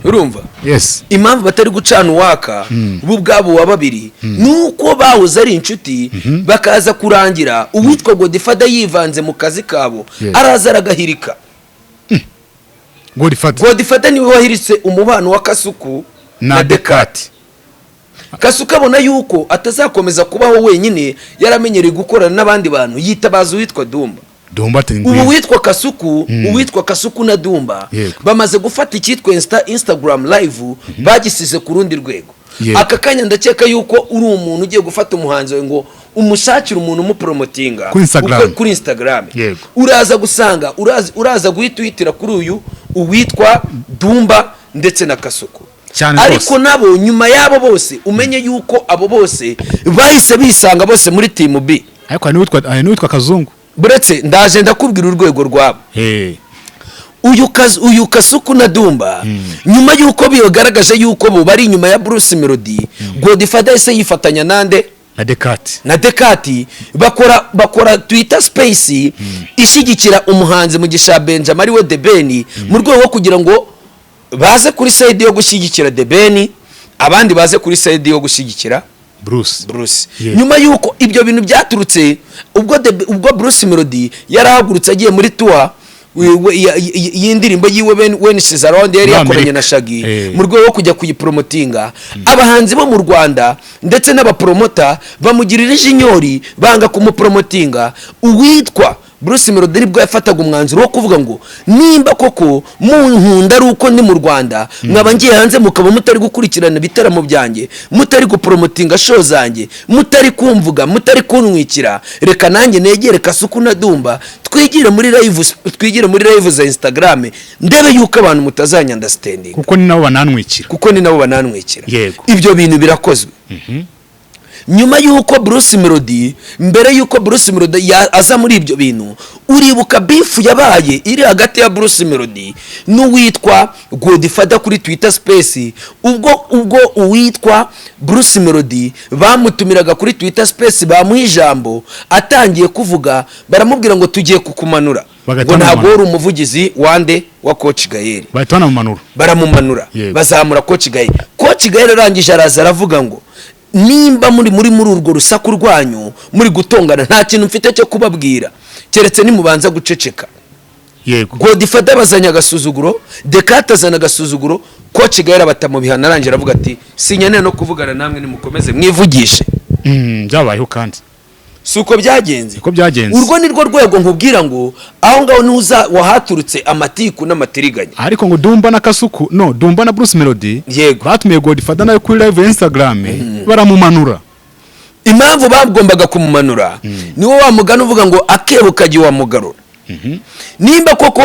urumva yes impamvu batari gucana uwaka bo ubwabo wa babiri nuko bahoze ari inshuti bakaza kurangira uwitwa Godfather yivanze mu kazi kabo araza aragahirika. Godfather niwe wahiritse umubano wa Kasuku na Dekati. Kasuku abona yuko atazakomeza kubaho wenyine yaramenyereye gukorana n'abandi bantu yitabaza uwitwa Dumba. Ubu witwa Kasuku, uwitwa Kasuku na Dumba bamaze gufata icyitwa Instagram live bagisize ku rundi rwego. Aka kanya ndakeka yuko uri umuntu ugiye gufata umuhanzi we ngo umushakira umuntu umupromotinga kuri Instagram. Uraza gusanga uraza guhitira kuri uyu uwitwa Dumba ndetse na Kasuku. Ariko nabo nyuma yabo bose umenye yuko abo bose bahise bisanga bose muri team B. Ariko n'uwitwa Kazungu buretse ndaje ndakubwira urwego rwabo. Uyu Kasuku na Dumba nyuma yuko biyogaragaje yuko bo bari nyuma ya Bruce Melodie, Godfather ise yifatanya nande na Dekati bakora Twitter space ishigikira umuhanzi mu gisha Benjamin ari we The Ben mu rwego kugira ngo baze kuri side yo gushyigikira The Ben abandi baze kuri side yo gushyigikira Bruce. Nyuma yuko ibyo bintu byaturutse ubwo Bruce Melodie yarahagurutse agiye muri tour y'indirimbo yiwe when she's around yari yakoranye na Shaggy mu rwego wo kujya kuyipromotinga. Abahanzi bo mu Rwanda ndetse n'abapromota bamugirira ijinyori banga kumupromotinga. Uwitwa Bruce Melodie nibwo yafataga umwanzuro wo kuvuga ngo nimba koko mu nkunda ari uko ni mu Rwanda mwaba ngiye hanze mukaba mutari gukurikirana bitaramo byanjye, mutari gupromotinga show zanjye, mutari kumvuga, mutari kunwikira, reka nanjye negere Kasuku na Dumba twigire muri live za Instagram ndebe yuko abantu mutazanya understanding kuko ni nabo bananwikira. Ibyo bintu birakozwe. Nyuma yuko Bruce Melodie mbere yuko Bruce Melodie aza muri ibyo bintu uribuka bifu yabaye iri hagati ya Bruce Melodie n'uwitwa Godfather kuri Twitter space ubwo uwitwa Bruce Melodie bamutumiraga kuri Twitter space bamuha ijambo atangiye kuvuga baramubwira ngo tugiye kukumanura ngo ntabwo uri umuvugizi wande wa Coach Gael baramumanura bazamura Coach Gael arangije araza aravuga ngo nimba muri urwo rusaku rwanyu muri gutongana nta kintu mfite cyo kubabwira keretse ni mubanza guceceka. Godfather bazanya agasuzuguro, Dekati azana agasuzuguro, Coach Gael batamubihana arangije aravuga ati sinyane no kuvugana namwe nimukomeze mwivugishe. Byabayeho kandi suko byagenze urwo ni rwo rwego nkubwira ngo aho ngaho nuza wahaturutse amatiku n'amatiriganya. Ariko ngo Dumba na Kasuku Dumba na Bruce Melodie batumiye Godfather nayo kuri live Instagram baramumanura. Impamvu bagombaga kumumanura niwo wamugana uvuga ngo akebo kaji wa mugarura. Nimba koko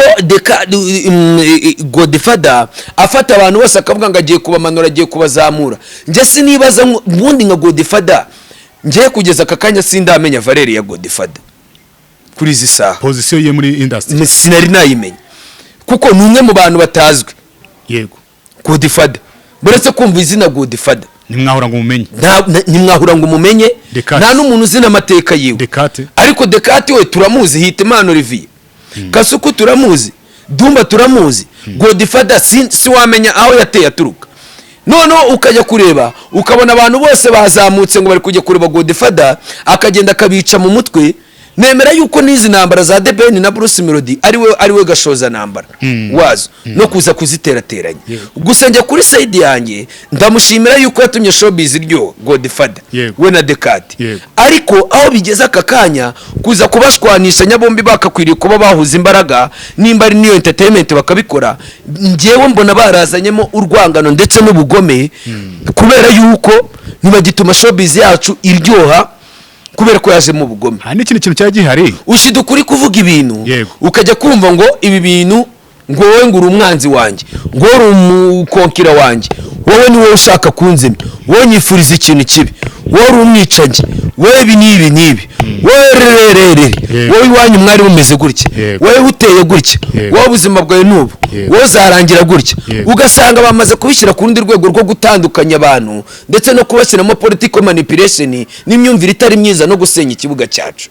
Godfather afata abantu bose akavuga ngo agiye kubamanura agiye kubazamura nje sinibaza ubundi nka Godfather ngiye kugeza akakanya sindamenya Valeri ya Godfather kuri izi saha position ye muri industry sinari nayimenya kuko numwe mu bantu batazwe. Godfather buretse kumva izina Godfather nimwahura ngo umumenye nta n'umuntu uzina amateka yiwe. Ariko Dekati we turamuzi Hitimana Olivier, Kasuku turamuzi, Dumba turamuzi, Godfather si wamenya aho yateye aturuka. Noneho ukajya kureba ukabona abantu bose bazamutse ngo bari kujya kureba Godfather akagenda akabica mu mutwe. Nemera yuko nizi nambara za The Ben na Bruce Melodie ariwe gashoza nambara wazo no kuza kuziterateranya. Gusa njye kuri side yanjye ndamushimira yuko yatumye showbiz iryo Godfather we na Dekati. Ariko aho bigeze akakanya kuza kubashwanisha nyabombi bakakwiriye kuba bahuza imbaraga nimba ari niyo entertainment bakabikora ngewe mbona barazanyemo urwangano ndetse n'ubugome kubera yuko ntibagituma showbiz yacu iryoha kubera ko yaje mu bugome. Hari n'ikindi kintu cyagihari ushida ukuri kuvuga ibintu ukajya kumva ngo ibi bintu ngo wowe ngura umwanzi wanjye ngo uri umukonkira wanjye wowe ni wowe ushaka kunzemya wowe nyifuriza ikintu kibi wowe uri umwicanyi wowe nibi wowe iwanyu mwari bumeze gutya wowe uteye gutya wowe ubuzima bwawe n'ubu wowe zarangira gutya ugasanga bamaze kubishyira ku rundi rwego rwo gutandukanya abantu ndetse no kubashyiramo political manipulation n'imyumvire itari myiza no gusenya ikibuga cyacu.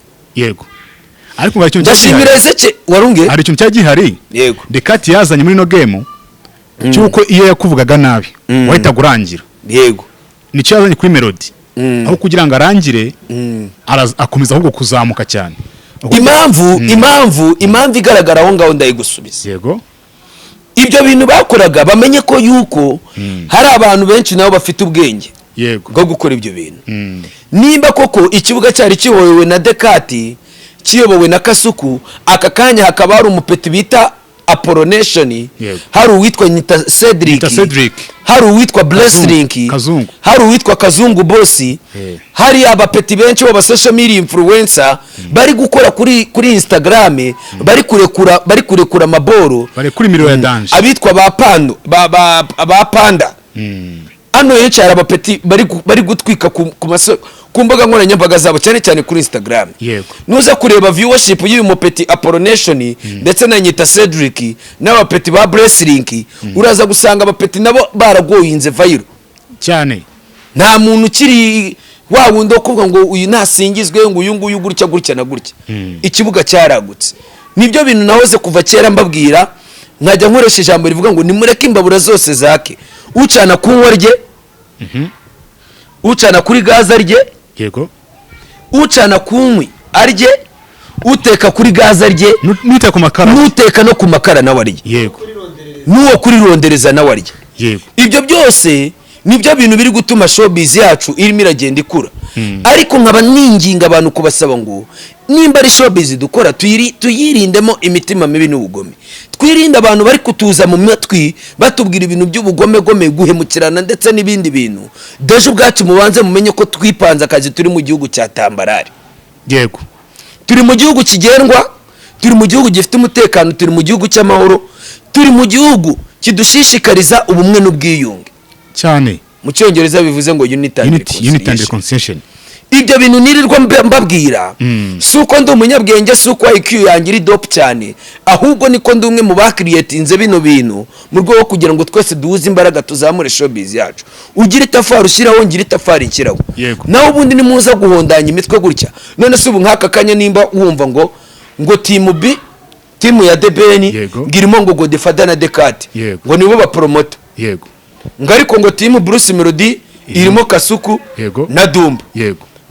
Ariko ndashimira Ezeke warunge hari ikintu cyagihari. Yego Dekati yazanye muri no game cyuko iyo yakuvugaga nabi wahita gurangira yego nicyo yazanye kuri Melodie aho kugira ngo arangire akomeza ahubwo kuzamuka cyane impamvu igaragara aho ngaho ndayigusubiza yego ibyo bintu bakoraga bamenye ko yuko hari abantu benshi nabo bafite ubwenge yego bwo gukora ibyo bintu nimba koko ikibuga cyari kiyobowe na Dekati kiyobowe na Kasuku aka kanya hakaba hari umupeti bita Apolonation hari uwitwa Nyita Cedric hari uwitwa Blessing hari uwitwa Kazungu Bossi hari abapeti benshi baba social media influencer bari gukora kuri Instagram bari kurekura amaboro bari kuri miro ya dance abitwa ba panda ano yenshi hari abapeti bari gutwika ku mbuga nkoranyambaga zabo cyane cyane kuri Instagram nuza kureba viewership y'uyu mupeti Apolonation ndetse na Nyita Cedric n'abapeti ba Blessing uraza gusanga abapeti nabo baragoyinze viral cyane nta muntu kiri wa wundi okuvuga ngo uyu nasingizwe ngo uyu nguyu gutya na gutya ikibuga cyaragutse nibyo bintu nahoze kuva kera mbabwira nkajya nkoresha ijambo rivuga ngo nimureke imbabura zose zake ucana kunywa rye ucana kuri gaza rye yego ucana kunywi arye uteka kuri gaza rye nuteka no ku makara nawe arye yego nuwo kuri rondereza nawe arye yego ibyo byose nibyo bintu biri gutuma showbiz yacu irimo iragenda ikura ariko nkaba ninginga abantu kubasaba ngo nimba ari showbiz dukora tuyirindemo imitima mibi n'ubugome twirinde abantu bari kutuza mu matwi batubwira ibintu by'ubugome guhemukirana ndetse n'ibindi bintu deje ubwacu mubanze mumenye ko twipanze akazi turi mu gihugu cya tambarari yego turi mu gihugu kigendwa turi mu gihugu gifite umutekano turi mu gihugu cy'amahoro turi mu gihugu kidushishikariza ubumwe n'ubwiyunge cyane mu cyongereza bivuze ngo unity and reconciliation ibyo bintu nirirwa mbabwira suko ndi umunyabwenge suko IQ yangira dope cyane ahubwo niko ndi umwe mu bakiriyetinze bino bintu mu rwego rwo kugira ngo twese duhuze imbaraga tuzamure showbiz yacu ugira itafari ushyiraho ngira itafari ikiraho naho ubundi nimuza guhondanya imitwe gutya none se ubu nk'aka kanya nimba wumva ngo team B team ya Debeni ngirimo ngo Godfather na Dekati ngo nibo ba promoter yego ngariko ngo team Bruce Melodie irimo Kasuku na Dumba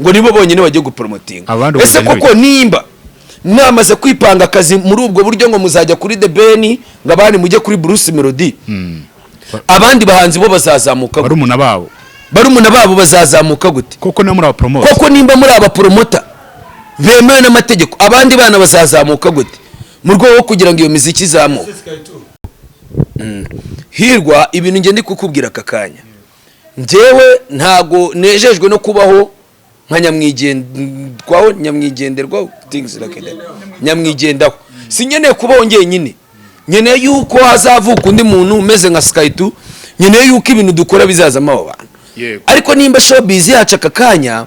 ngo nibo bonyine bagiye gupromotinga ese koko nimba namaze kwipanga akazi muri ubwo buryo ngo muzajya kuri Debeni ngabani mujye kuri Bruce Melodie abandi bahanzi bo bazazamuka barumuna babo bazazamuka gute koko na muri aba promoter koko nimba muri aba promoter bemewe n'amategeko abandi bana bazazamuka gute mu rwego kugira ngo iyo miziki izamuke hirwa ibintu ngende kukubwira aka kanya njyewe ntago nejejwe no kubaho nka nyamwigenderwaho things like that nyamwigendaho sinyeneye kubaho ngenyine nyeneye yuko hazavuka undi muntu umeze nka Sky2 nyeneye yuko ibintu dukora bizazamo abo bantu ariko nimba showbiz yacu aka kanya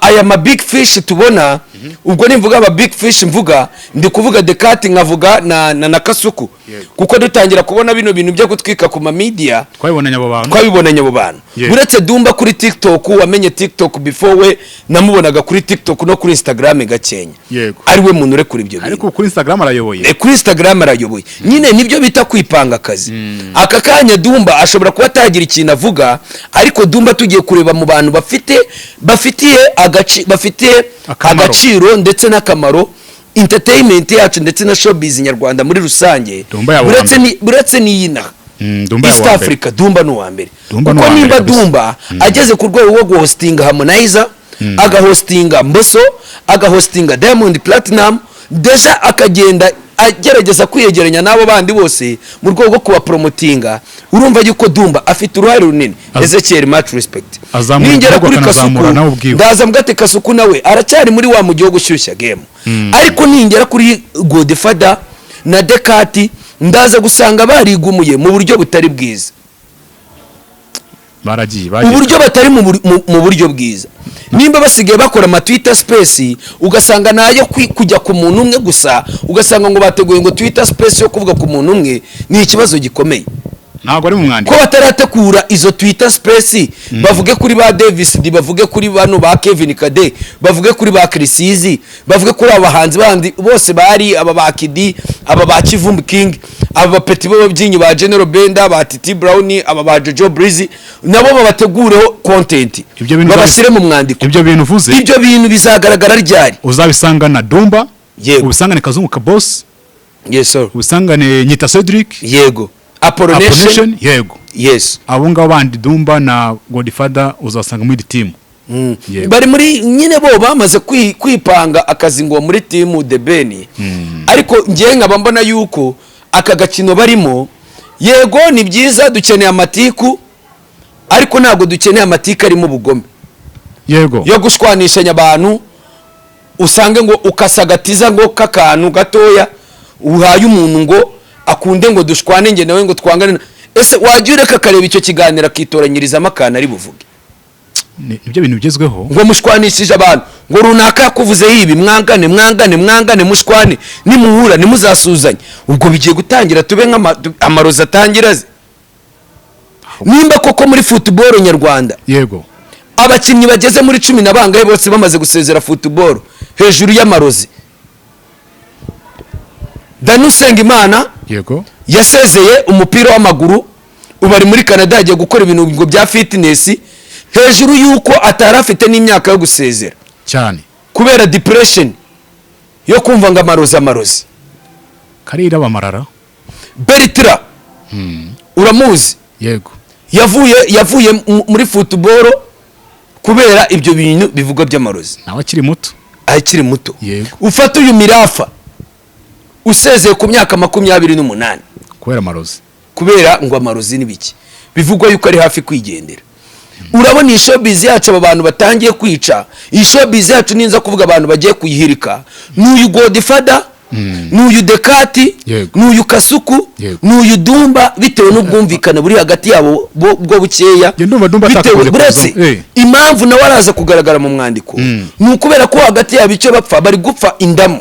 aya ma big fish tubona ubwo nimvuga aba big fish mvuga ndi kuvuga Dekati nkavuga na Kasuku kuko dutangira kubona bino bintu byo gutwika ku ma media twabibonanye abo bantu buretse Dumba kuri TikTok wamenye TikTok before we namubonaga kuri TikTok no kuri Instagram gakenya ari we muntu urekura ibyo bintu ariko kuri Instagram arayoboye nyine nibyo bita kwipanga akazi aka kanya Dumba ashobora kuba atagira ikintu avuga ariko Dumba tugiye kureba mu bantu bafitiye agaciro ndetse n'akamaro entertainment yacu ndetse na showbiz nyarwanda muri rusange buretse n'iyina East Africa Dumba no wa mbere kuko nimba Dumba ageze ku rwego rwo guhostinga Harmonizer agahostinga Mbosso agahostinga Diamond Platinum deja akagenda agerageza kwiyegeranya nabo bandi bose mu rwego rwo kuba promotinga urumva yuko Dumba afite uruhare runini Ezekiel much respect ningera kuri Kasuku ndaza mbwate Kasuku nawe aracyari muri wa mujyo gushyushya game ariko ningera kuri Godfather na Dekati ndaza gusanga barigumuye mu buryo butari bwiza uburyo batari mu buryo bwiza nimba basigaye bakora ama Twitter space ugasanga nayo kujya ku muntu umwe gusa ugasanga ngo bateguye ngo Twitter space yo kuvuga ku muntu umwe ni ikibazo gikomeye ntabwo ari mu mwandiko ko bataratekura izo Twitter space bavuge kuri ba Davis bavuge kuri bano ba Kevin Kade bavuge kuri ba Krisizi bavuge kuri abahanzi bandi bose bari aba ba Kidi aba ba Kivumbi King aba Petit bo byinyi ba General Benda ba Titi Brown aba ba Jojo Breezy nabo babategureho content babashyire mu mwandiko. Ibyo bintu uvuze ibyo bintu bizagaragara ryari uzabisanga na Dumba ubisangane Kazungu ka Boss yes sir ubisangane Nyita Cedric yego Apolonation yego yes abo ngabo bandi Dumba na Godfather uzasanga muri team bari muri nyine bo bamaze kwipanga akazi ngo muri team The Ben ariko ngiye nkaba mbona yuko aka gakino barimo yego ni byiza dukeneye amatiku ariko ntabwo dukeneye amatiku arimo bugome yego yo gushwanishanya abantu usange ngo ukasagatiza ngo kakantu gatoya uhaye umuntu ngo akunde ngo dushwane nge nawe ngo twangane ese wajyure kakareba icyo kiganira kitoranyiriza amakana ari buvuge ibyo bintu bigezweho ngo mushwanishije abantu ngo runaka yakuvuze yibi mwangane mushwane nimuhura nimuzasuzanye ubwo bigiye gutangira tube nk'amaroza atangira nimba koko muri football nyarwanda yego abakinnyi bageze muri 10 nabangaye bose bamaze gusezera football hejuru y'amarozi Danusenga Imana yego yasezeye umupira w'amaguru ubari muri Canada agiye gukora ibintu ngo bya fitness hejuru yuko atarafite n'imyaka yo gusezera cyane kubera depression yo kumva ngo amarozi karira bamarara Bertrand uramuzi yego yavuye muri football kubera ibyo bintu bivuga by'amarozi nawe akiri muto yego ufata uyu Mirafa usezeye ku myaka 28 kubera ngo amarozi nibiki bivugwa yuko ari hafi kwigendera urabona iyi showbiz yacu abantu batangiye kwica iyi showbiz yacu ninza kuvuga abantu bagiye kuyihirika n'uyu Godfather n'uyu Dekati n'uyu Kasuku n'uyu Dumba bitewe n'ubwumvikana buri hagati yabo bwo bukeya bitewe buretse impamvu nawe araza kugaragara mu mwandiko ni ukubera ko hagati yabo icyo bapfa bari gupfa indamu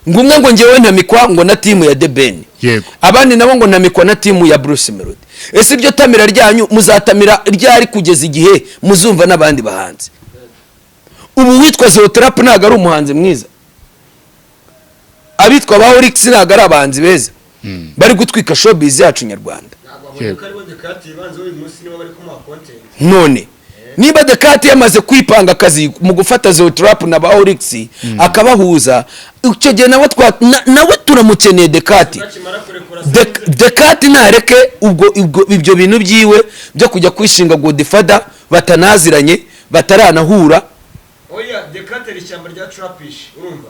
ngumwe ngo ngewe ntamikwa ngo na timu ya The Ben abandi nabo ngo ntamikwa na timu ya Bruce Melodie ese ibyo tamira ryanyu muzatamira ryari kugeza igihe muzumva n'abandi bahanzi ubu witwa Zotrap ntago ari umuhanzi mwiza abitwa ba Orix ntago ari abahanzi beza bari gutwika showbiz yacu nyarwanda none niba Dekati yamaze kwipanga akazi mu gufata Zotrap na ba Orix akabahuza icyo gihe nawe turamukeneye Dekati ntareke ubwo ibyo bintu byiwe byo kujya kwishinga Godfather batanaziranye bataranahura oya Dekati rishyamba rya Trapish urumva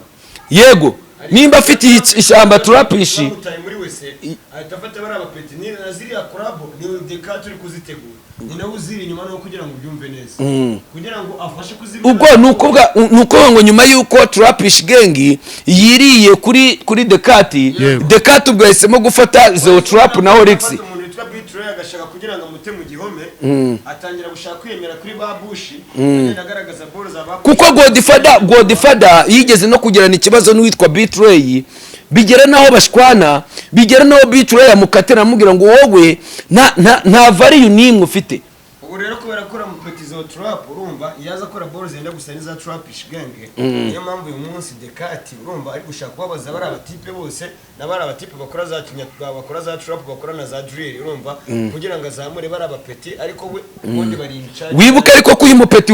yego nimba afite ishyamba Trapish muri wese atafata bari abapeti ni naziri ya collab ni Dekati uri kuzitegura ni nawe uziri nyuma no kugira ngo byumve neza kugira ngo afashe kuzibona ubwo nuko ngo nyuma yuko Trapish gang yiriye kuri Dekati ubwo yahisemo gufata Zotrap na Orix agashaka kugira ngo amute mu gihome atangira gushaka kwiyemera kuri babushi agaragaza ball za babushi kuko Godfather yigeze no kugirana ikibazo n'uwitwa Betray bigera naho bashwana bigera naho Betray yamukatira amugira ngo wowe nta value nimwe ufite ubu rero kubera akora mu Petit Zotrap urumva yaza akora ball zenda gusa n'iza Trapish gang niyo mpamvu uyu munsi Dekati urumva ari gushaka kubabaza bari abatipe bose n'abari abatipe bakora za kinyatwa bakora za trap bakora na za drill urumva kugira ngo azamure bari abapeti ariko we ubundi bari incharge wibuka ariko ko uyu mupeti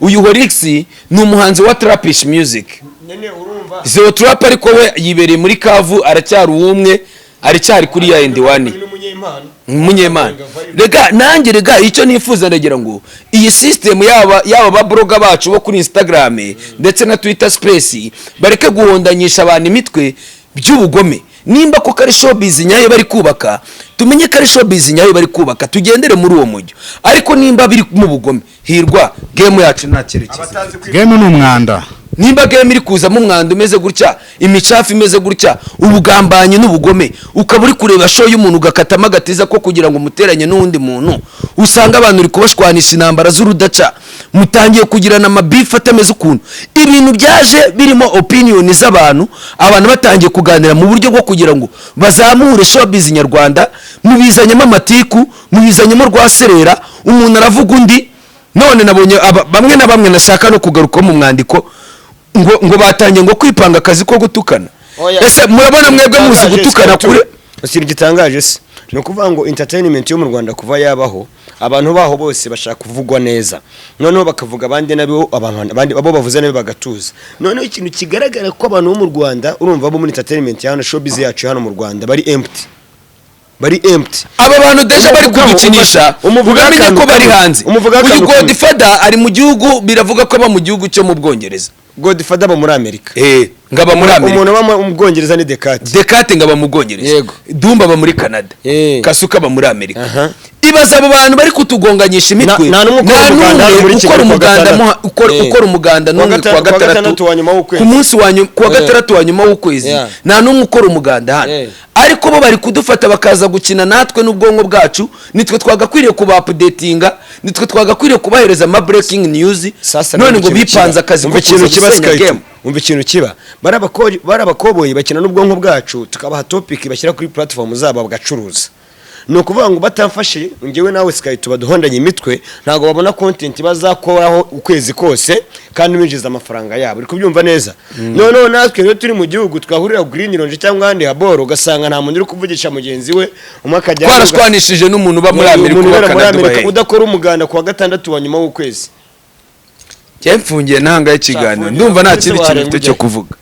uyu Orix ni umuhanzi wa Trapish music nene urumva Zotrap ariko we yibereye muri Kavu aracyari umwe aracyari kuri ya endi wani umunyemana rega icyo nifuza ndagira ngo iyi system yaba ba blogger bacu bo kuri Instagram ndetse na Twitter space bareke guhondanyisha abantu imitwe by'ubugome nimba ko kari showbiz nyayo bari kubaka tumenye kari showbiz nyayo bari kubaka tugendere muri uwo mujyo ariko nimba biri mu bugome hirwa game yacu nta cyerekezo game ni umwanda nimba game iri kuzamo umwanda umeze gutya imicafu imeze gutya ubugambanyi n'ubugome ukaba uri kureba show y'umuntu ugakatama agatiza ko kugira ngo muteranye n'undi muntu usanga abantu uri kubashwanisha intambara z'urudaca mutangiye kugirana amabifu atameze ukuntu ibintu byaje birimo opinion z'abantu abantu batangiye kuganira mu buryo bwo kugira ngo bazamure showbiz nyarwanda mubizanyemo amatiku mubizanyemo rwaserera umuntu aravuga undi none nabonye bamwe na bamwe nashaka no kugaruka mu mwandiko ngo batangiye ngo kwipanga akazi ko gutukana ese murabona mwebwe muzi gutukana kure ikintu gitangaje se ni ukuvuga ngo entertainment yo mu Rwanda kuva yabaho abantu baho bose bashaka kuvugwa neza noneho bakavuga abandi nabo abandi abo bavuze nabi bagatuza noneho ikintu kigaragara ko abantu bo mu Rwanda urumva bo muri entertainment hano showbiz yacu hano mu Rwanda bari empty aba bantu deja bari kudukinisha umuvuga ko bari hanze uyu Godfather ari mu gihugu biravuga ko aba mu gihugu cyo mu Bwongereza Godfather aba muri Amerika ngaba muri Amerika umuntu aba mu Bwongereza ni Dekate ngaba mu Bwongereza Dumba aba muri Canada Kasuku aba muri Amerika ibaza abo bantu bari kutugonganyisha imitwe nta ukora umuganda no kwa gatandatu ku munsi wanyu kwa gatandatu wanyuma w'ukwezi nta numwe ukora umuganda hano ariko bo bari kudufata bakaza gukina natwe n'ubwonko bwacu nitwe twagakwiriye kuba updatinga nitwe twagakwiriye kubahereza ama breaking news none ngo bipanze akazi ko gusenya game umva ikintu kiba barabakoboyi bakina n'ubwonko bwacu tukabaha topic bashyira kuri platform zabo bagacuruza no kuvuga ngo batamfashe ngewe nawe Sky tubaduhondanye imitwe ntago babona content bazakoraho ukwezi kose kandi binjiza amafaranga yabo uri kubyumva neza none natwe rero turi mu gihugu twahurira green ronje cyangwa handi haboro ugasanga nta muntu uri kuvugisha mugenzi we umakajya twarashwanishije n'umuntu ba muri Amerika udakora umuganda kwa gatandatu wa nyuma w'ukwezi cyemfungiye ntanga y'ikiganiro ndumva nta kindi kintu cyo kuvuga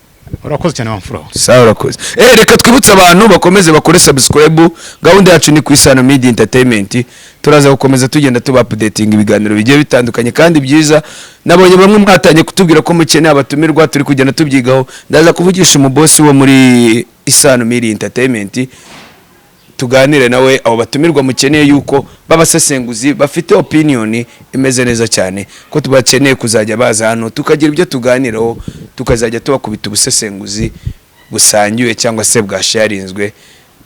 urakoze cyane wamfura sawa urakoze reka twibutse abantu bakomeze bakore subscribe gahunda yacu ni ku ISANO Media Entertainment turaza gukomeza tugenda tuba updating ibiganiro bigiye bitandukanye kandi byiza nabonye bamwe mwatanye kutubwira ko mukeneye abatumirwa turi kugenda tubyigaho ndaza kuvugisha umubosi wo muri ISANO Media Entertainment tuganire nawe abo batumirwa mukeneye yuko babasesenguzi bafite opinion imeze neza cyane ko tubakeneye kuzajya baza hano tukagira ibyo tuganiraho tukazajya tubakubita ubusesenguzi busangiwe cyangwa se bwasharinzwe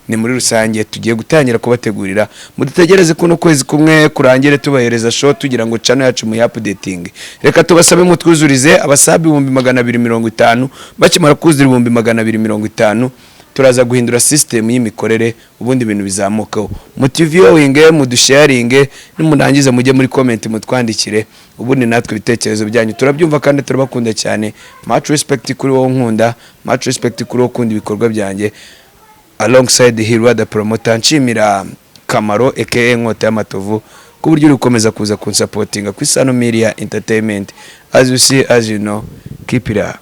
ni muri rusange tugiye gutangira kubategurira mudutegereze kuno kwezi kumwe kurangire tubahereza show tugira ngo channel yacu mu updating reka tubasabe mutwuzurize abasabi 250 bakimara kuzura 250 turaza guhindura system y'imikorere ubundi ibintu bizamukaho motiviyowinge mudusharinge nimurangiza mujye muri comment mutwandikire ubundi natwe bitekerezo byanyu turabyumva kandi turabakunda cyane much respect kuri wowe nkunda much respect kuri wowe ukunda ibikorwa byanjye alongside Hirwa the promoter nshimira Kamaro aka Nkota y'Amatovu ku buryo uri gukomeza kuza kunsupportinga ku ISANO Media Entertainment as you see as you know keep it up.